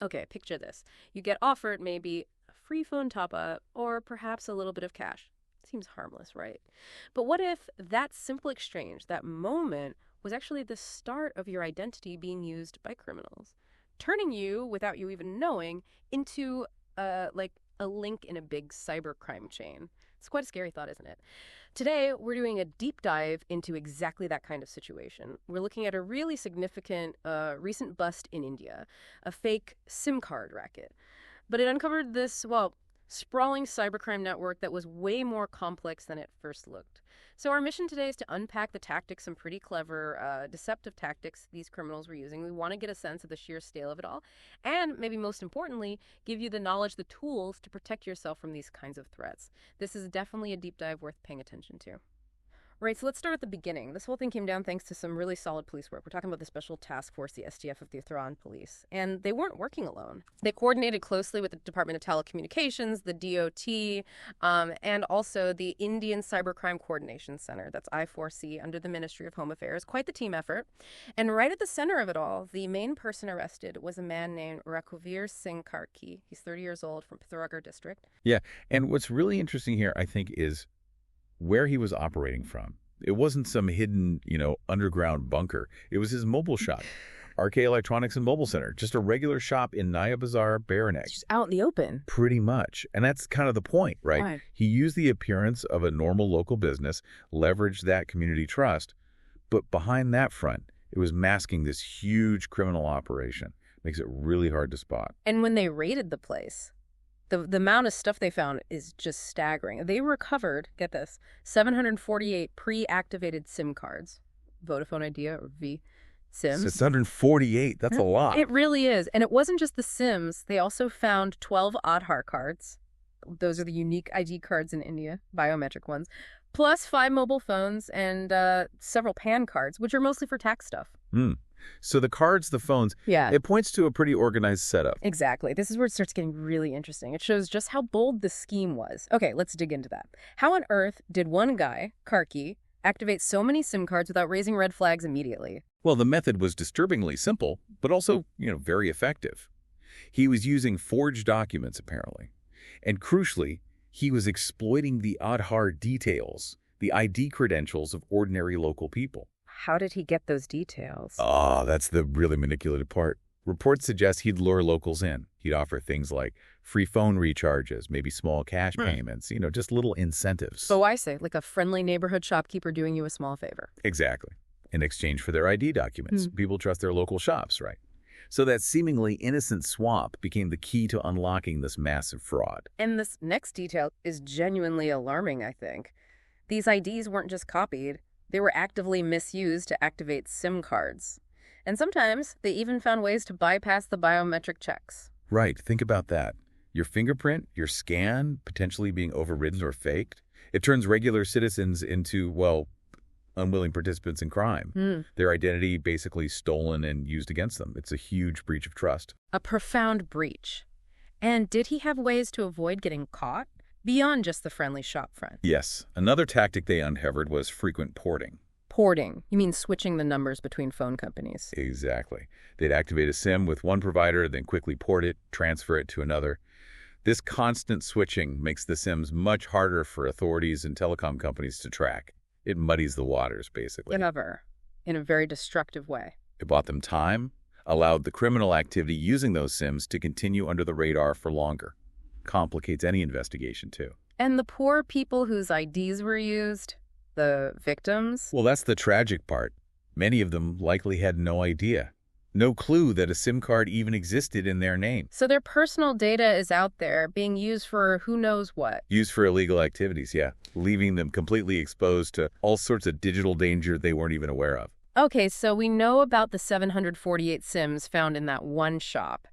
Okay, picture this. You get offered maybe a free phone top-up or perhaps a little bit of cash. Seems harmless, right? But what if that simple exchange, that moment, was actually the start of your identity being used by criminals, turning you, without you even knowing, into like a link in a big cybercrime chain? It's quite a scary thought, isn't it? Today, we're doing a deep dive into exactly that kind of situation. We're looking at a really significant recent bust in India, a fake SIM card racket. But it uncovered this, well, sprawling cybercrime network that was way more complex than it first looked. So our mission today is to unpack the tactics, some pretty clever, deceptive tactics these criminals were using. We want to get a sense of the sheer scale of it all, and maybe most importantly, give you the knowledge, the tools to protect yourself from these kinds of threats. This is definitely a deep dive worth paying attention to. Right, so let's start at the beginning. This whole thing came down thanks to some really solid police work. We're talking about the special task force, the STF of the Uttarakhand police. And they weren't working alone. They coordinated closely with the Department of Telecommunications, the DOT, and also the Indian Cybercrime Coordination Center. That's I4C under the Ministry of Home Affairs. Quite the team effort. And right at the center of it all, the main person arrested was a man named Raghuveer Singh Karki. He's 30 years old from Pithoragarh district. Yeah, and what's really interesting here, I think, is where he was operating from. It wasn't some hidden, underground bunker. It was his mobile shop, RK Electronics and Mobile Center, just a regular shop in Naya Bazaar, Baranek. Just out in the open. Pretty much. And that's kind of the point, right? Right. He used the appearance of a normal local business, leveraged that community trust, but behind that front, it was masking this huge criminal operation. Makes it really hard to spot. And when they raided the place, the amount of stuff they found is just staggering. They recovered, get this, 748 pre-activated SIM cards. Vodafone Idea or V SIMs. 648, that's a lot. It really is. And it wasn't just the SIMs. They also found 12 Aadhaar cards. Those are the unique ID cards in India, biometric ones, plus 5 mobile phones and several PAN cards, which are mostly for tax stuff. So the cards, the phones, Yeah. it points to a pretty organized setup. Exactly. This is where it starts getting really interesting. It shows just how bold the scheme was. Okay, let's dig into that. How on earth did one guy, Karki, activate so many SIM cards without raising red flags immediately? Well, the method was disturbingly simple, but also, very effective. He was using forged documents, apparently. And crucially, he was exploiting the Aadhaar details, the ID credentials of ordinary local people. How did he get those details? That's the really manipulative part. Reports suggest he'd lure locals in. He'd offer things like free phone recharges, maybe small cash payments, just little incentives. So I say, like a friendly neighborhood shopkeeper doing you a small favor. Exactly. In exchange for their ID documents. People trust their local shops, right? So that seemingly innocent swap became the key to unlocking this massive fraud. And this next detail is genuinely alarming, I think. These IDs weren't just copied. They were actively misused to activate SIM cards. And sometimes they even found ways to bypass the biometric checks. Right. Think about that. Your fingerprint, your scan, potentially being overridden or faked. It turns regular citizens into, unwilling participants in crime. Their identity basically stolen and used against them. It's a huge breach of trust. A profound breach. And did he have ways to avoid getting caught? Beyond just the friendly shop front. Yes. Another tactic they uncovered was frequent porting. Porting? You mean switching the numbers between phone companies? Exactly. They'd activate a SIM with one provider, then quickly port it, transfer it to another. This constant switching makes the SIMs much harder for authorities and telecom companies to track. It muddies the waters, basically. In a very destructive way. It bought them time, allowed the criminal activity using those SIMs to continue under the radar for longer. Complicates any investigation, too. And the poor people whose IDs were used, the victims? Well, that's the tragic part. Many of them likely had no idea. No clue that a SIM card even existed in their name. So their personal data is out there being used for who knows what. Used for illegal activities, yeah. Leaving them completely exposed to all sorts of digital danger they weren't even aware of. Okay, so we know about the 748 SIMs found in that one shop.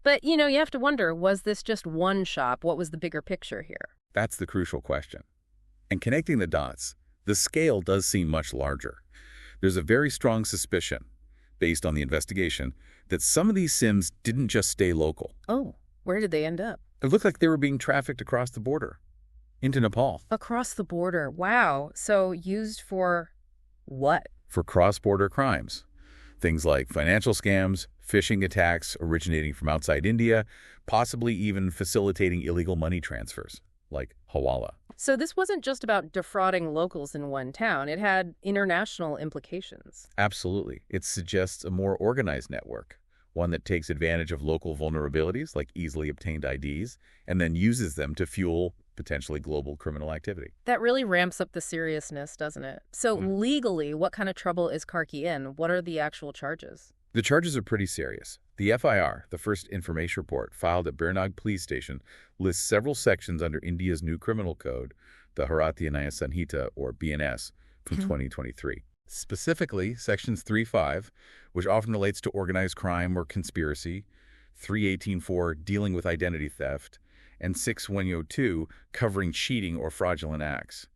But, you have to wonder, was this just one shop? What was the bigger picture here? That's the crucial question. And connecting the dots, the scale does seem much larger. There's a very strong suspicion, based on the investigation, that some of these SIMs didn't just stay local. Oh, where did they end up? It looked like they were being trafficked across the border, into Nepal. Across the border. Wow. So used for what? For cross-border crimes. Things like financial scams, phishing attacks originating from outside India, possibly even facilitating illegal money transfers, like hawala. So this wasn't just about defrauding locals in one town. It had international implications. Absolutely. It suggests a more organized network, one that takes advantage of local vulnerabilities, like easily obtained IDs, and then uses them to fuel potentially global criminal activity. That really ramps up the seriousness, doesn't it? So legally, what kind of trouble is Karki in? What are the actual charges? The charges are pretty serious. The FIR, the First Information Report, filed at Bernag Police Station, lists several sections under India's new criminal code, the Bharatiya Nyaya Sanhita, or BNS, from 2023. Specifically, Sections 3.5, which often relates to organized crime or conspiracy, 3.18.4, dealing with identity theft, and 6.102, covering cheating or fraudulent acts.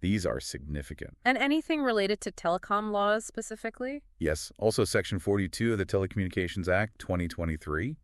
These are significant. And anything related to telecom laws specifically? Yes. Also, Section 42 of the Telecommunications Act, 2023.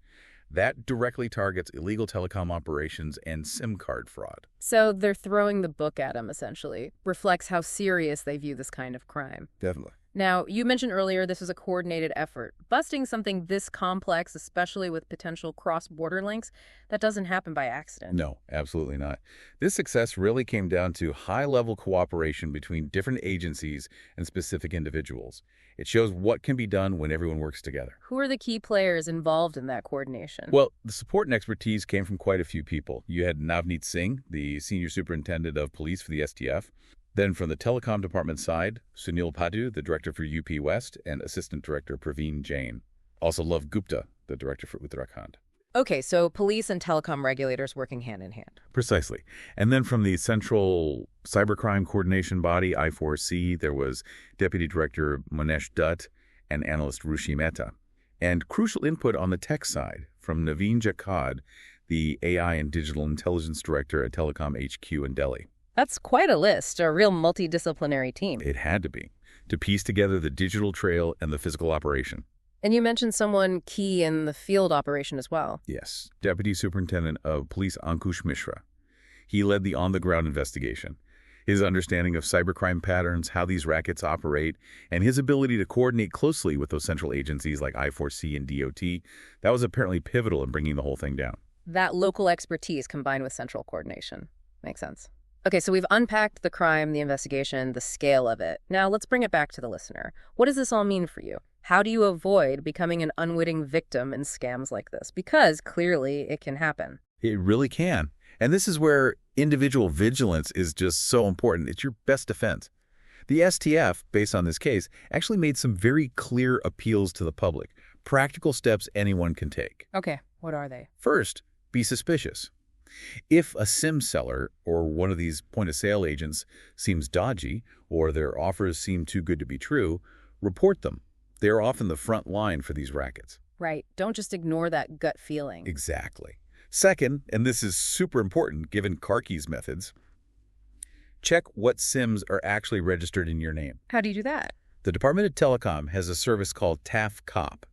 That directly targets illegal telecom operations and SIM card fraud. So they're throwing the book at them, essentially. Reflects how serious they view this kind of crime. Definitely. Now, you mentioned earlier this was a coordinated effort. Busting something this complex, especially with potential cross-border links, that doesn't happen by accident. No, absolutely not. This success really came down to high-level cooperation between different agencies and specific individuals. It shows what can be done when everyone works together. Who are the key players involved in that coordination? Well, the support and expertise came from quite a few people. You had Navneet Singh, the Senior Superintendent of Police for the STF. Then from the telecom department side, Sunil Padu, the director for UP West, and Assistant Director Praveen Jain. Also Love Gupta, the director for Uttarakhand. Okay, so police and telecom regulators working hand in hand. Precisely. And then from the Central Cybercrime Coordination Body, I4C, there was Deputy Director Monesh Dutt and analyst Rushi Mehta. And crucial input on the tech side from Naveen Jakad, the AI and Digital Intelligence Director at Telecom HQ in Delhi. That's quite a list, a real multidisciplinary team. It had to be, to piece together the digital trail and the physical operation. And you mentioned someone key in the field operation as well. Yes, Deputy Superintendent of Police Ankush Mishra. He led the on-the-ground investigation. His understanding of cybercrime patterns, how these rackets operate, and his ability to coordinate closely with those central agencies like I4C and DOT, that was apparently pivotal in bringing the whole thing down. That local expertise combined with central coordination. Makes sense. Okay, so we've unpacked the crime, the investigation, the scale of it. Now let's bring it back to the listener. What does this all mean for you? How do you avoid becoming an unwitting victim in scams like this? Because clearly it can happen. It really can. And this is where individual vigilance is just so important. It's your best defense. The STF, based on this case, actually made some very clear appeals to the public, practical steps anyone can take. Okay, what are they? First, be suspicious. If a SIM seller or one of these point-of-sale agents seems dodgy or their offers seem too good to be true, report them. They're often the front line for these rackets. Right. Don't just ignore that gut feeling. Exactly. Second, and this is super important given Karki's methods, check what SIMs are actually registered in your name. How do you do that? The Department of Telecom has a service called TAFCOP.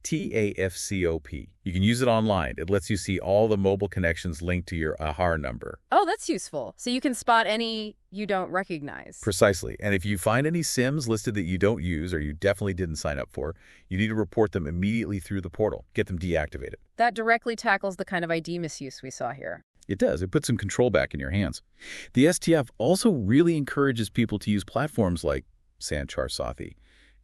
TAFCOP. You can use it online. It lets you see all the mobile connections linked to your Aadhaar number. Oh, that's useful. So you can spot any you don't recognize. Precisely. And if you find any SIMs listed that you don't use or you definitely didn't sign up for, you need to report them immediately through the portal. Get them deactivated. That directly tackles the kind of ID misuse we saw here. It does. It puts some control back in your hands. The STF also really encourages people to use platforms like Sanchar Saathi.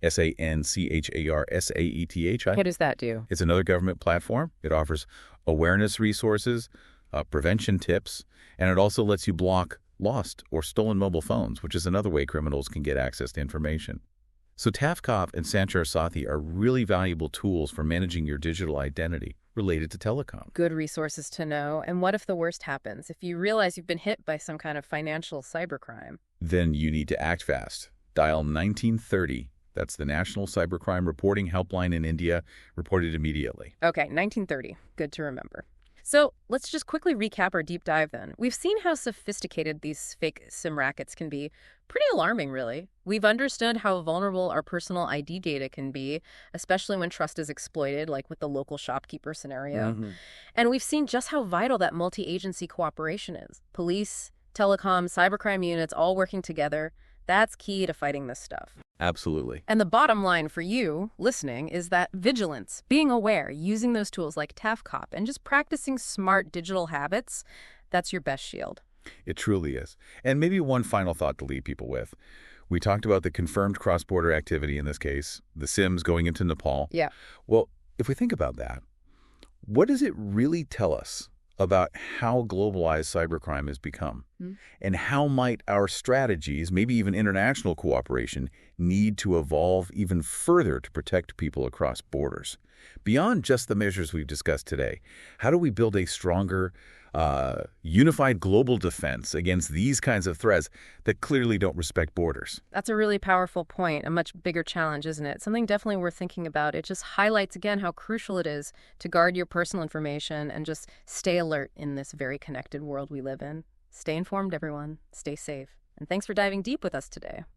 Sanchar Saathi. What does that do? It's another government platform. It offers awareness resources, prevention tips, and it also lets you block lost or stolen mobile phones, which is another way criminals can get access to information. So TAFCOP and Sanchar Saathi are really valuable tools for managing your digital identity related to telecom. Good resources to know. And what if the worst happens? If you realize you've been hit by some kind of financial cybercrime? Then you need to act fast. Dial 1930. That's the National Cybercrime Reporting Helpline in India. Reported immediately. Okay, 1930. Good to remember. So let's just quickly recap our deep dive then. We've seen how sophisticated these fake SIM rackets can be. Pretty alarming, really. We've understood how vulnerable our personal ID data can be, especially when trust is exploited, like with the local shopkeeper scenario. And we've seen just how vital that multi-agency cooperation is. Police, telecom, cybercrime units all working together. That's key to fighting this stuff. Absolutely. And the bottom line for you, listening, is that vigilance, being aware, using those tools like TAFCOP, and just practicing smart digital habits, that's your best shield. It truly is. And maybe one final thought to leave people with. We talked about the confirmed cross-border activity in this case, the Sims going into Nepal. Yeah. Well, if we think about that, what does it really tell us about how globalized cybercrime has become? And how might our strategies, maybe even international cooperation, need to evolve even further to protect people across borders? Beyond just the measures we've discussed today, how do we build a stronger, unified global defense against these kinds of threats that clearly don't respect borders? That's a really powerful point, a much bigger challenge, isn't it? Something definitely worth thinking about. It just highlights again how crucial it is to guard your personal information and just stay alert in this very connected world we live in. Stay informed, everyone. Stay safe. And thanks for diving deep with us today.